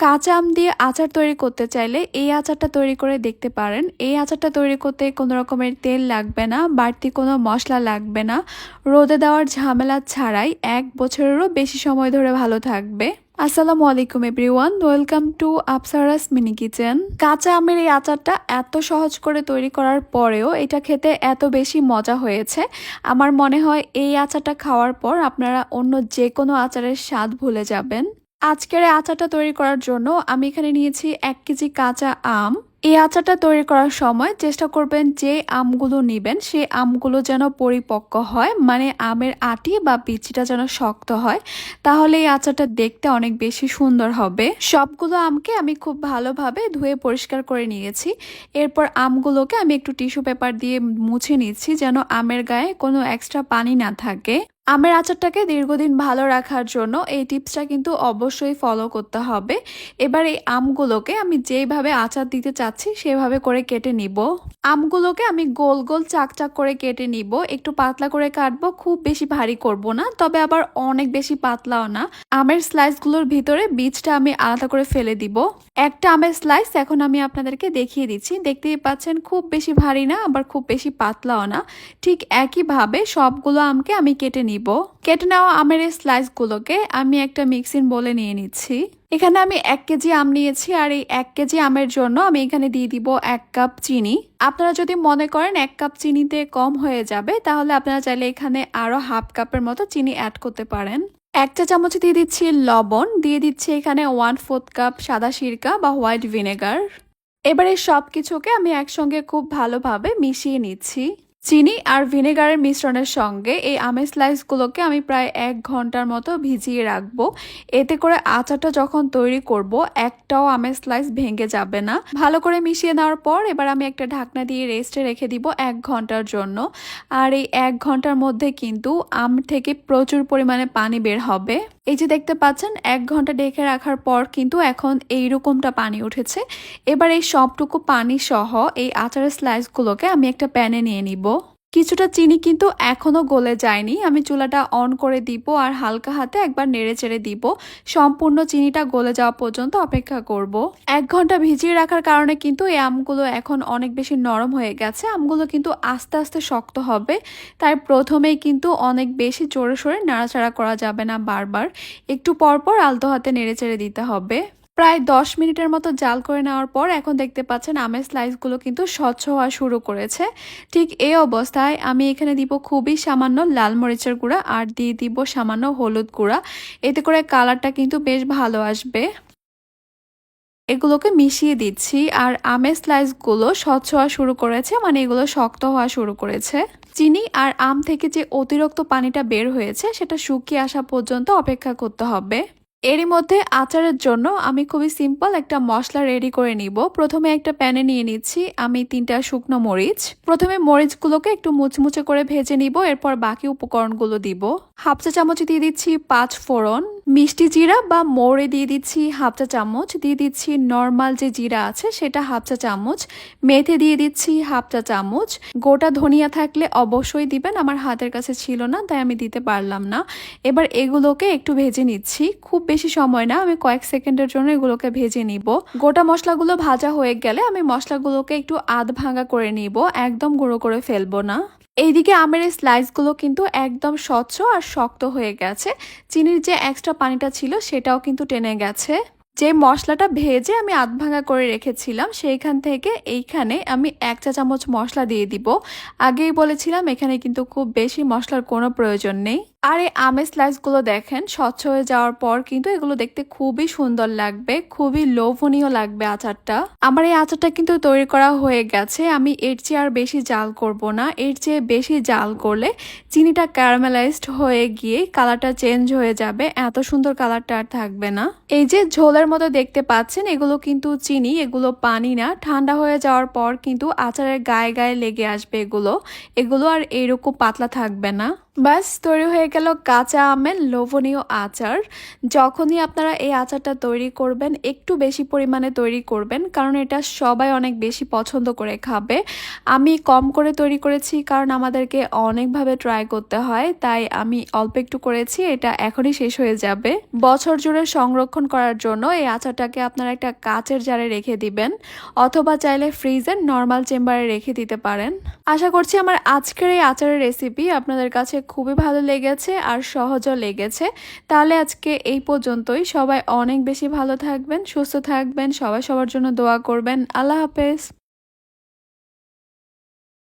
কাঁচা আম দিয়ে আচার তৈরি করতে চাইলে এই আচারটা তৈরি করে দেখতে পারেন। এই আচারটা তৈরি করতে কোনো রকমের তেল লাগবে না, বাড়তি কোনো মশলা লাগবে না, রোদে দেওয়ার ঝামেলা ছাড়াই 1 বছরেরও বেশি সময় ধরে ভালো থাকবে। আসসালামু আলাইকুম everyone, welcome to Apsara's mini kitchen. কাঁচা আমের এই আচারটা এত সহজ করে তৈরি করার পরেও এটা খেতে এত বেশি মজা হয়েছে। আমার মনে হয় এই আচারটা খাওয়ার পর আপনারা অন্য যে কোনো আচারের স্বাদ ভুলে যাবেন। আজকের এই আচারটা তৈরি করার জন্য আমি এখানে নিয়েছি 1 কেজি কাঁচা আম। এই আচারটা তৈরি করার সময় চেষ্টা করবেন যে আমগুলো নেবেন সেই আমগুলো যেন পরিপক্ক হয়, মানে আমের আটি বা বিচিটা যেন শক্ত হয়, তাহলে এই আচারটা দেখতে অনেক বেশি সুন্দর হবে। সবগুলো আমকে আমি খুব ভালোভাবে ধুয়ে পরিষ্কার করে নিয়েছি। এরপর আমগুলোকে আমি একটু টিস্যু পেপার দিয়ে মুছে নিচ্ছি যেন আমের গায়ে কোনো এক্সট্রা পানি না থাকে। আমের আচারটাকে দীর্ঘদিন ভালো রাখার জন্য এই টিপসটা কিন্তু অবশ্যই ফলো করতে হবে। এবার এই আমগুলোকে আমি যেইভাবে আচার দিতে চাচ্ছি সেভাবে করে কেটে নিব। আমগুলোকে আমি গোল গোল চাক চাক করে কেটে নিব, একটু পাতলা করে কাটবো, খুব বেশি ভারী করব না, তবে আবার অনেক বেশি পাতলাও না। আমের স্লাইসগুলোর ভিতরে বীজটা আমি আলাদা করে ফেলে দিব। একটা আমের স্লাইস এখন আমি আপনাদেরকে দেখিয়ে দিচ্ছি, দেখতেই পাচ্ছেন খুব বেশি ভারী না আবার খুব বেশি পাতলাও না। ঠিক একইভাবে সবগুলো আমকে আমি কেটে নিব। কেটে নেওয়া আমের এই স্লাইসগুলোকে আমি একটা মিক্সিং বোলে নিয়ে নিচ্ছি। এখানে আমি 1 কেজি আম নিয়েছি আর এই 1 কেজি আমের জন্য আমি এখানে দিয়ে দিব 1 কাপ চিনি। আপনারা যদি মনে করেন 1 কাপ চিনিতে কম হয়ে যাবে তাহলে আপনারা চাইলে এখানে আরো হাফ কাপের মতো চিনি অ্যাড করতে পারেন। 1 চা চামচ দিয়ে দিচ্ছি লবণ, দিয়ে দিচ্ছি এখানে 1/4 কাপ সাদা সিরকা বা হোয়াইট ভিনেগার। এবারে সব কিছুকে আমি একসঙ্গে খুব ভালোভাবে মিশিয়ে নিচ্ছি। চিনি আর ভিনেগারের মিশ্রণের সঙ্গে এই আমের স্লাইসগুলোকে আমি প্রায় 1 ঘন্টার মতো ভিজিয়ে রাখবো। এতে করে আচারটা যখন তৈরি করব একটাও আমের স্লাইস ভেঙে যাবে না। ভালো করে মিশিয়ে নেওয়ার পর এবার আমি একটা ঢাকনা দিয়ে রেস্টে রেখে দিব 1 ঘন্টার জন্য। আর এই 1 ঘন্টার মধ্যে কিন্তু আম থেকে প্রচুর পরিমাণে পানি বের হবে। এই যে দেখতে পাচ্ছেন 1 ঘন্টা ঢেকে রাখার পর কিন্তু এখন এইরকমটা পানি উঠেছে। এবার এই সবটুকু পানি সহ এই আচারের স্লাইসগুলোকে আমি একটা প্যানে নিয়ে নিব। কিছুটা চিনি কিন্তু এখনো গলে যায়নি, আমি চুলাটা অন করে দিব আর হালকা হাতে একবার নেড়ে চেড়ে দিব। সম্পূর্ণ চিনিটা গলে যাওয়া পর্যন্ত অপেক্ষা করব। 1 ঘন্টা ভিজিয়ে রাখার কারণে কিন্তু এই আমগুলো এখন অনেক বেশি নরম হয়ে গেছে। আমগুলো কিন্তু আস্তে আস্তে শক্ত হবে, তাই প্রথমেই কিন্তু অনেক বেশি জোরে সোরে নাড়াচাড়া করা যাবে না, বারবার একটু পরপর আলতো হাতে নেড়ে চেড়ে দিতে হবে। প্রায় 10 মিনিটের মতো জাল করে নেওয়ার পর এখন দেখতে পাচ্ছেন আমের স্লাইসগুলো কিন্তু স্বচ্ছ হওয়া শুরু করেছে। ঠিক এই অবস্থায় আমি এখানে দিব খুবই সামান্য লাল মরিচের গুঁড়া আর দিয়ে দিব সামান্য হলুদ গুঁড়া। এতে করে কালারটা কিন্তু বেশ ভালো আসবে। এগুলোকে মিশিয়ে দিচ্ছি আর আমের স্লাইসগুলো স্বচ্ছ হওয়া শুরু করেছে, মানে এগুলো শক্ত হওয়া শুরু করেছে। চিনি আর আম থেকে যে অতিরিক্ত পানিটা বের হয়েছে সেটা শুকিয়ে আসা পর্যন্ত অপেক্ষা করতে হবে। এরই মধ্যে আচারের জন্য আমি খুবই সিম্পল একটা মশলা রেডি করে নিব। প্রথমে একটা প্যানে নিয়ে নিচ্ছি আমি 3টা শুকনো মরিচ। প্রথমে মরিচগুলোকে একটু মুচমুচে করে ভেজে নিব, এরপর বাকি উপকরণগুলো দিব। 1/2 চা চামচ দিয়ে দিচ্ছি 5 ফোড়ন, মিষ্টি জিরা বা মৌরি দিয়ে দিচ্ছি 1/2 চা চামচ, দিয়ে দিচ্ছি নর্মাল যে জিরা আছে সেটা 1/2 চা চামচ, মেথি দিয়ে দিচ্ছি 1/2 চা চামচ। গোটা ধনিয়া থাকলে অবশ্যই দিবেন, আমার হাতের কাছে ছিল না তাই আমি দিতে পারলাম না। এবার এগুলোকে একটু ভেজে নিচ্ছি, খুব বেশি সময় না, আমি কয়েক সেকেন্ডের জন্য এগুলোকে ভেজে নিব। গোটা মশলাগুলো ভাজা হয়ে গেলে আমি মশলাগুলোকে একটু আধ ভাঙা করে নিব, একদম গুঁড়ো করে ফেলবো না। এইদিকে আমের এই স্লাইসগুলো কিন্তু একদম স্বচ্ছ আর শক্ত হয়ে গেছে। চিনির যে এক্সট্রা পানিটা ছিল সেটাও কিন্তু টেনে গেছে। যে মশলাটা ভেজে আমি আধ ভাঙা করে রেখেছিলাম সেইখান থেকে এইখানে আমি 1 চা চামচ মশলা দিয়ে দিব। আগেই বলেছিলাম এখানে কিন্তু খুব বেশি মশলার কোনো প্রয়োজন নেই। আর এই আমের স্লাইসগুলো দেখেন স্বচ্ছ হয়ে যাওয়ার পর কিন্তু এগুলো দেখতে খুবই সুন্দর লাগবে, খুবই লোভনীয় লাগবে আচারটা। আমার এই আচারটা কিন্তু তৈরি করা হয়ে গেছে। আমি এর চেয়ে আর বেশি জাল করব না, এর চেয়ে বেশি জাল করলে চিনিটা ক্যারামেলাইজড হয়ে গিয়ে কালারটা চেঞ্জ হয়ে যাবে, এত সুন্দর কালারটা আর থাকবে না। এই যে ঝোলের মতো দেখতে পাচ্ছেন এগুলো কিন্তু চিনি, এগুলো পানি না। ঠান্ডা হয়ে যাওয়ার পর কিন্তু আচারের গায়ে গায়ে লেগে আসবে এগুলো আর এইরকম পাতলা থাকবে না। ব্যাস তৈরি হয়ে গেল কাঁচা আমের লোভনীয় আচার। যখনই আপনারা এই আচারটা তৈরি করবেন একটু বেশি পরিমাণে তৈরি করবেন, কারণ এটা সবাই অনেক বেশি পছন্দ করে খাবে। আমি কম করে তৈরি করেছি কারণ আমাদেরকে অনেকভাবে ট্রাই করতে হয়, তাই আমি অল্প একটু করেছি, এটা এখনই শেষ হয়ে যাবে। বছর জুড়ে সংরক্ষণ করার জন্য এই আচারটাকে আপনারা একটা কাচের জারে রেখে দিবেন, অথবা চাইলে ফ্রিজের নর্মাল চেম্বারে রেখে দিতে পারেন। আশা করছি আমার আজকের এই আচারের রেসিপি আপনাদের কাছে খুবই ভালো লেগেছে আর সহজও লেগেছে। তাহলে আজকে এই পর্যন্তই। সবাই অনেক বেশি ভালো থাকবেন, সুস্থ থাকবেন, সবাই সবার জন্য দোয়া করবেন। আল্লাহ হাফেজ।